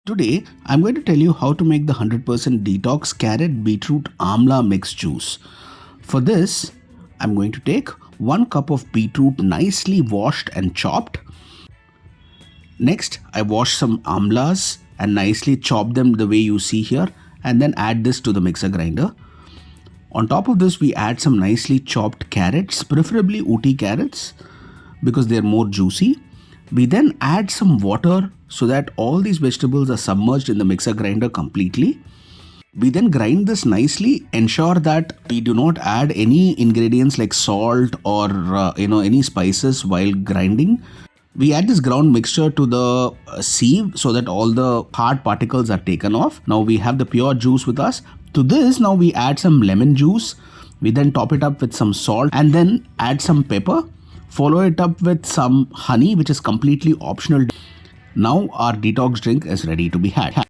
Today, I'm going to tell you how to make the 100% detox carrot beetroot amla mix juice. For this, I'm going to take 1 cup of beetroot nicely washed and chopped. Next, I wash some amlas and nicely chop them the way you see here and then add this to the mixer grinder. On top of this, we add some nicely chopped carrots, preferably Ooty carrots because they're more juicy. We then add some water so that all these vegetables are submerged in the mixer grinder completely. We then grind this nicely, ensure that we do not add any ingredients like salt or any spices while grinding. We add this ground mixture to the sieve so that all the hard particles are taken off. Now we have the pure juice with us. To this, now we add some lemon juice. We then top it up with some salt and then add some pepper. Follow it up with some honey, which is completely optional. Now our detox drink is ready to be had.